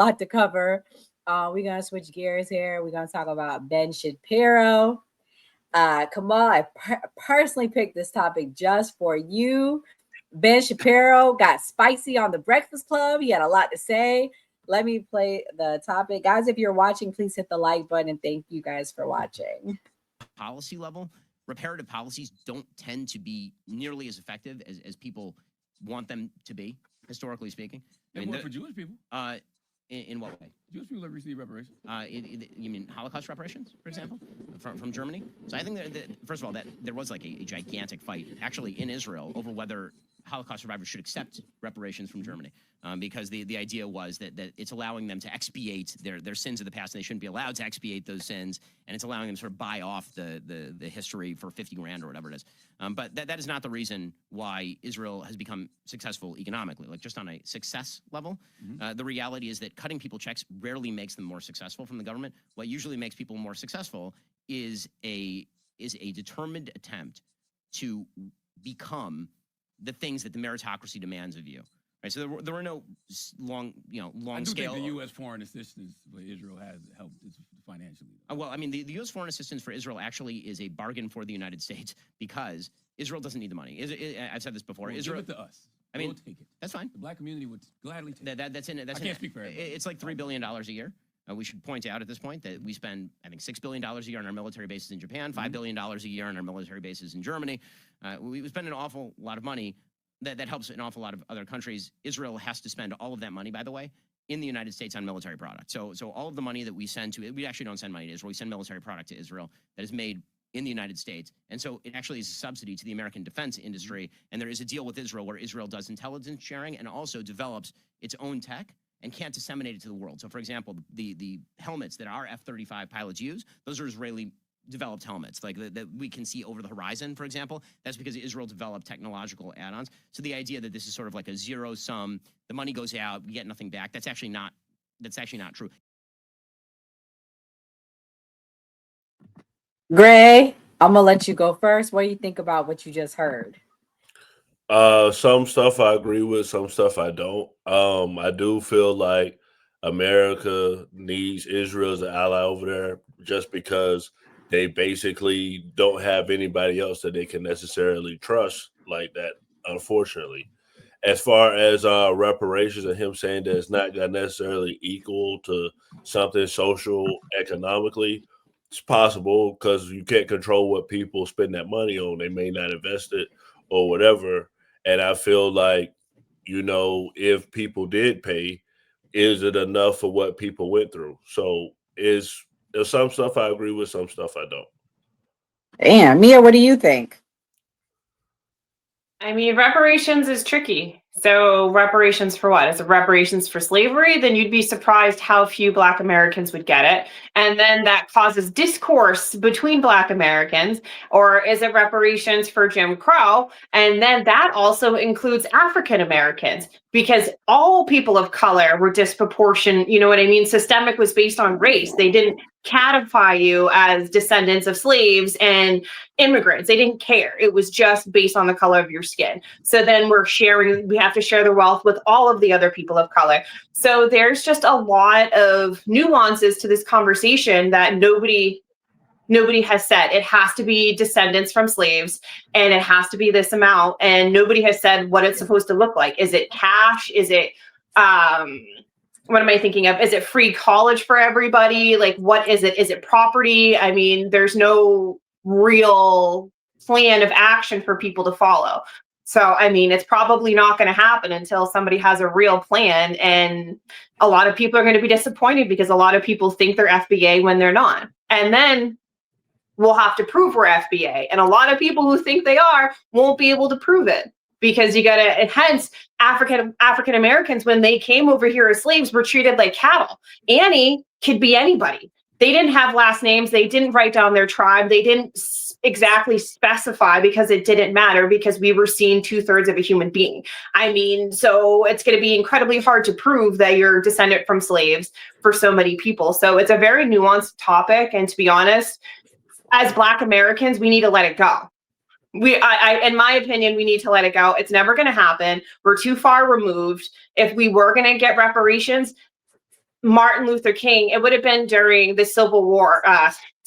lot to cover. We're gonna switch gears here. We're gonna talk about Ben Shapiro. Kamal, I personally picked this topic just for you. Ben Shapiro got spicy on the Breakfast Club. He had a lot to say. Let me play the topic. Guys, if you're watching, please hit the like button. Thank you guys for watching. Policy level, reparative policies don't tend to be nearly as effective as people want them to be, historically speaking. They work for Jewish people. In what way? Jewish people that receive reparations. You mean Holocaust reparations, for example, from Germany? So I think that first of all, that there was like a gigantic fight actually in Israel over whether Holocaust survivors should accept reparations from Germany, because the idea was that it's allowing them to expiate their sins of the past, and they shouldn't be allowed to expiate those sins, and it's allowing them to sort of buy off the history for 50 grand or whatever it is. But that is not the reason why Israel has become successful economically. Like, just on a success level, the reality is that cutting people checks rarely makes them more successful from the government. What usually makes people more successful is a determined attempt to become the things that the meritocracy demands of you. Right, so there were no long scale. I think the U.S. foreign assistance for Israel has helped financially. Well, I mean, the U.S. foreign assistance for Israel actually is a bargain for the United States, because Israel doesn't need the money. I've said this before. Well, Israel, give it to us. I mean, we'll take it. That's fine. The black community would gladly take it. That's in it. I can't speak for everybody. It's like $3 billion a year. We should point out at this point that we spend, I think, $6 billion a year on our military bases in Japan, $5 billion a year on our military bases in Germany. We spend an awful lot of money. That helps an awful lot of other countries. Israel has to spend all of that money, by the way, in the United States on military product. So all of the money that we send to, we actually don't send money to Israel. We send military product to Israel that is made in the United States. And so it actually is a subsidy to the American defense industry. And there is a deal with Israel where Israel does intelligence sharing and also develops its own tech and can't disseminate it to the world. So, for example, the helmets that our F-35 pilots use, those are Israeli developed helmets, like that we can see over the horizon, for example. That's because Israel developed technological add-ons. So the idea that this is sort of like a zero sum, the money goes out, we get nothing back, that's actually not true. Gray, I'm gonna let you go first. What do you think about what you just heard? Some stuff I agree with, some stuff I don't. I do feel like America needs Israel as an ally over there, just because they basically don't have anybody else that they can necessarily trust like that, unfortunately. As far as reparations and him saying that it's not necessarily equal to something social economically, it's possible, because you can't control what people spend that money on. They may not invest it or whatever. And I feel like, if people did pay, is it enough for what people went through? So there's some stuff I agree with, some stuff I don't. Damn, Mia, what do you think? I mean, reparations is tricky. So reparations for what? Is it reparations for slavery? Then you'd be surprised how few Black Americans would get it. And then that causes discourse between Black Americans. Or is it reparations for Jim Crow? And then that also includes African Americans, because all people of color were disproportionate. You know what I mean? Systemic was based on race. They didn't catify you as descendants of slaves and immigrants. They didn't care. It was just based on the color of your skin. So then we have to share the wealth with all of the other people of color. So there's just a lot of nuances to this conversation that nobody has said. It has to be descendants from slaves, and it has to be this amount, and nobody has said what it's supposed to look like. Is it cash? Is it what am I thinking of? Is it free college for everybody? Like, what is it? Is it property? I mean, there's no real plan of action for people to follow. So, I mean, it's probably not going to happen until somebody has a real plan. And a lot of people are going to be disappointed, because a lot of people think they're FBA when they're not. And then we'll have to prove we're FBA. And a lot of people who think they are won't be able to prove it, because you got to, and hence African Americans, when they came over here as slaves, were treated like cattle. Annie could be anybody. They didn't have last names. They didn't write down their tribe. They didn't exactly specify, because it didn't matter, because we were seeing 2/3 of a human being. I mean, so it's going to be incredibly hard to prove that you're descendant from slaves for so many people. So it's a very nuanced topic. And to be honest, as Black Americans, we need to let it go. In my opinion, we need to let it go. It's never going to happen. We're too far removed. If we were going to get reparations, Martin Luther King, it would have been during the Civil War,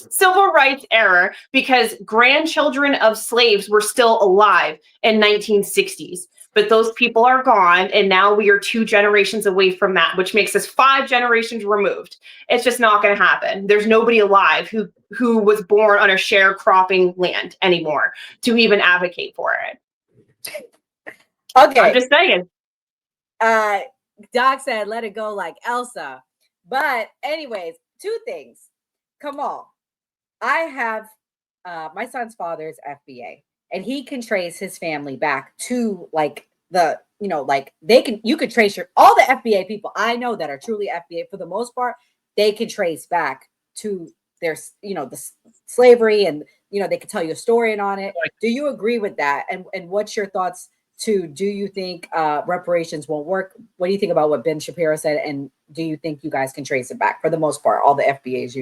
Civil Rights era, because grandchildren of slaves were still alive in 1960s. But those people are gone, and now we are 2 generations away from that, which makes us 5 generations removed. It's just not going to happen. There's nobody alive who was born on a sharecropping land anymore to even advocate for it. Okay. I'm just saying. Doc said, let it go like Elsa. But anyways, 2 things. Come on. I have my son's father's FBA, and he can trace his family back to like the, like you could trace all the FBA people I know that are truly FBA for the most part, they can trace back to their, the slavery, and, they could tell you a story and on it. Do you agree with that? And what's your thoughts? Do you think reparations won't work? What do you think about what Ben Shapiro said? And do you think you guys can trace it back for the most part, all the FBAs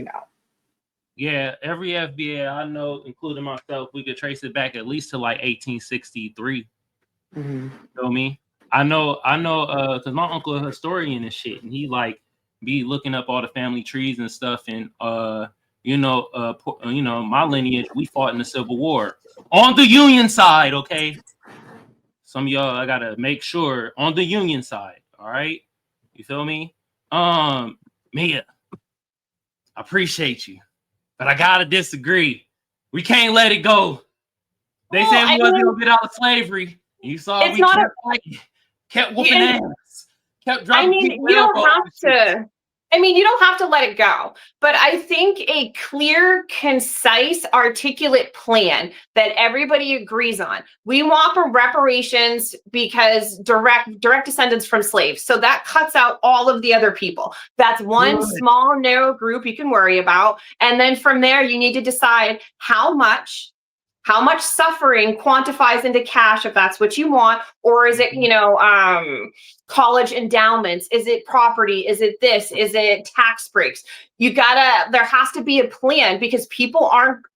Yeah, every FBA I know, including myself, we could trace it back at least to like 1863. Mm-hmm. You know me? I know, because my uncle is a historian and shit, and he like be looking up all the family trees and stuff, and my lineage, we fought in the Civil War on the Union side, okay? Some of y'all, I gotta make sure on the Union side, all right? You feel me? Mia, I appreciate you, but I gotta disagree. We can't let it go. They said we wasn't gonna get out of slavery. You saw we kept fighting, kept whooping ass, kept dropping people. You don't have to let it go. But I think a clear, concise, articulate plan that everybody agrees on. We want reparations because direct descendants from slaves. So that cuts out all of the other people. That's one small, narrow group you can worry about. And then from there, you need to decide how much suffering quantifies into cash, if that's what you want, or is it, college endowments? Is it property? Is it this? Is it tax breaks? There has to be a plan, because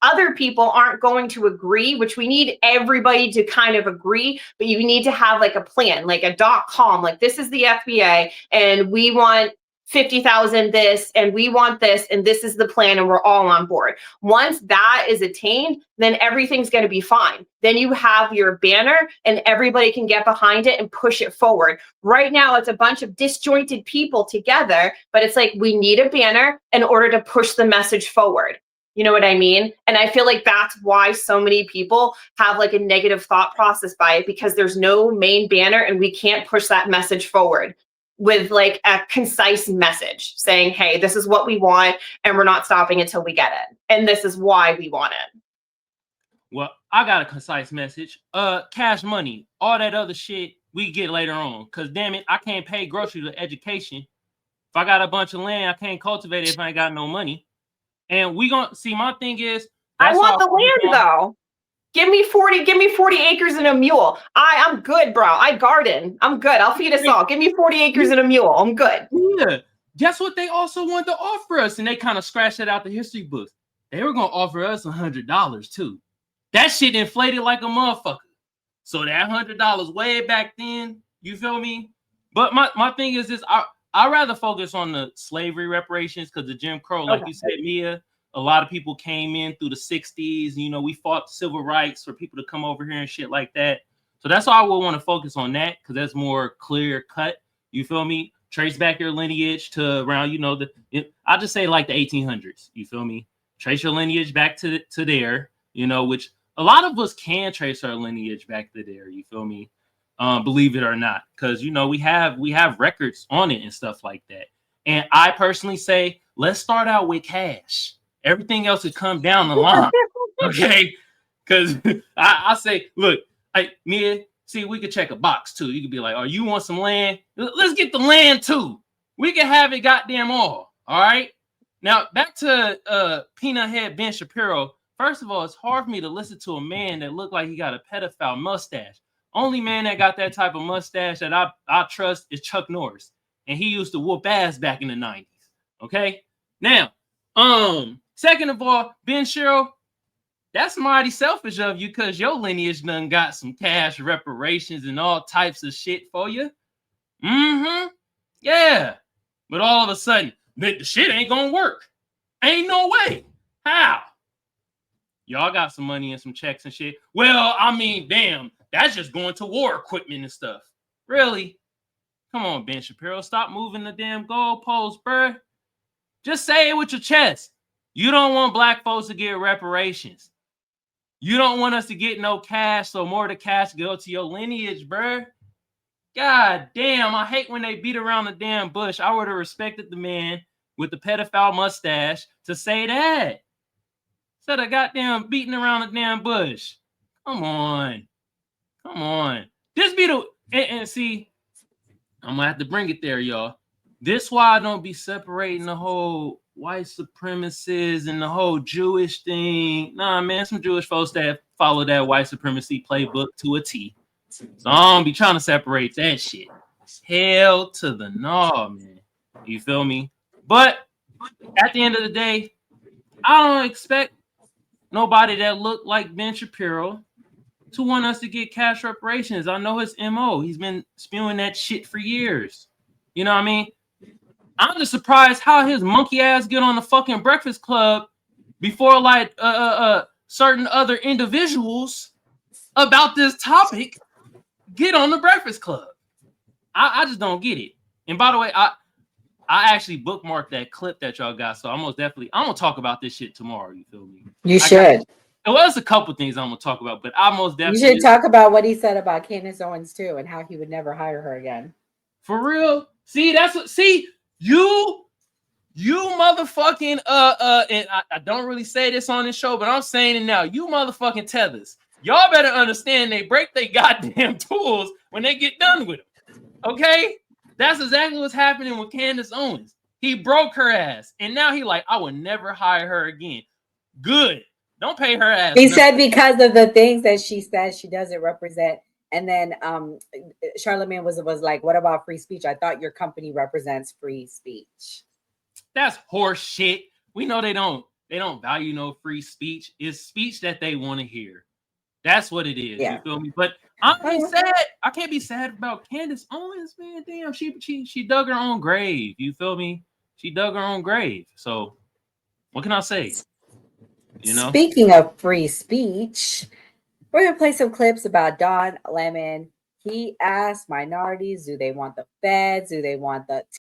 other people aren't going to agree, which we need everybody to kind of agree, but you need to have like a plan, like a .com, like this is the FBA and we want 50,000 this, and we want this, and this is the plan, and we're all on board. Once that is attained, then everything's going to be fine. Then you have your banner and everybody can get behind it and push it forward. Right now, it's a bunch of disjointed people together, but it's like we need a banner in order to push the message forward. You know what I mean? And I feel like that's why so many people have like a negative thought process by it, because there's no main banner and we can't push that message forward with like a concise message saying, hey, this is what we want and we're not stopping until we get it. And this is why we want it. Well, I got a concise message. Cash money, all that other shit we get later on. Cause damn it, I can't pay groceries or education. If I got a bunch of land, I can't cultivate it if I ain't got no money. And we gonna see, my thing is, I want the land though. Give me 40 acres and a mule. I'm good, bro. I garden. I'm good. I'll feed us all. Give me 40 acres and a mule. I'm good. Yeah. Guess what they also wanted to offer us? And they kind of scratched it out the history books. They were going to offer us $100 too. That shit inflated like a motherfucker. So that $100 way back then, you feel me? But my thing is this, I'd rather focus on the slavery reparations, because the Jim Crow, like you said, Mia, a lot of people came in through the 60s. We fought civil rights for people to come over here and shit like that. So that's why I would want to focus on that, because that's more clear cut. You feel me? Trace back your lineage to around, I'll just say like the 1800s. You feel me? Trace your lineage back to there, which a lot of us can trace our lineage back to there. You feel me? Believe it or not, because, we have records on it and stuff like that. And I personally say, let's start out with cash. Everything else would come down the line, okay? Because I say, look, Mia, see, we could check a box too. You could be like, oh, you want some land? Let's get the land too. We can have it goddamn all right? Now, back to Peanut Head Ben Shapiro. First of all, it's hard for me to listen to a man that looked like he got a pedophile mustache. Only man that got that type of mustache that I trust is Chuck Norris. And he used to whoop ass back in the 90s, okay? Now, second of all, Ben Shapiro, that's mighty selfish of you, because your lineage done got some cash reparations and all types of shit for you. Yeah. But all of a sudden, the shit ain't gonna work. Ain't no way. How? Y'all got some money and some checks and shit. Well, I mean, damn, that's just going to war equipment and stuff. Really? Come on, Ben Shapiro. Stop moving the damn goalposts, bruh. Just say it with your chest. You don't want black folks to get reparations. You don't want us to get no cash, so more of the cash go to your lineage, bruh. God damn, I hate when they beat around the damn bush. I would have respected the man with the pedophile mustache to say that. Instead of goddamn beating around the damn bush. Come on. Come on. This be the... And see, I'm gonna have to bring it there, y'all. This why I don't be separating the whole white supremacists and the whole Jewish thing. Nah, man, some Jewish folks that follow that white supremacy playbook to a T. So I don't be trying to separate that shit. Hell to the no, man. You feel me? But at the end of the day, I don't expect nobody that look like Ben Shapiro to want us to get cash reparations. I know his MO. He's been spewing that shit for years. You know what I mean? I'm just surprised how his monkey ass get on the fucking Breakfast Club before like certain other individuals about this topic get on the Breakfast Club. I just don't get it. And by the way, I actually bookmarked that clip that y'all got, so I'm gonna talk about this shit tomorrow. You feel me? You should. Well, there's a couple things I'm gonna talk about, but I most definitely You should talk about what he said about Candace Owens too, and how he would never hire her again. For real. See, that's what. See, you motherfucking and I don't really say this on this show, but I'm saying it now. You motherfucking tethers. Y'all better understand they break their goddamn tools when they get done with them. Okay? That's exactly what's happening with Candace Owens. He broke her ass, and now he like, I would never hire her again. Good. Don't pay her ass. He said because of the things that she says she doesn't represent. And then Charlamagne was like, what about free speech? I thought your company represents free speech. That's horse shit. We know they don't value no free speech. It's speech that they want to hear. That's what it is. Yeah. You feel me? But I'm sad. I can't be sad about Candace Owens, man. Damn, she dug her own grave. You feel me? She dug her own grave. So what can I say? You know? Speaking of free speech, we're gonna play some clips about Don Lemon. He asked minorities, do they want the feds? Do they want the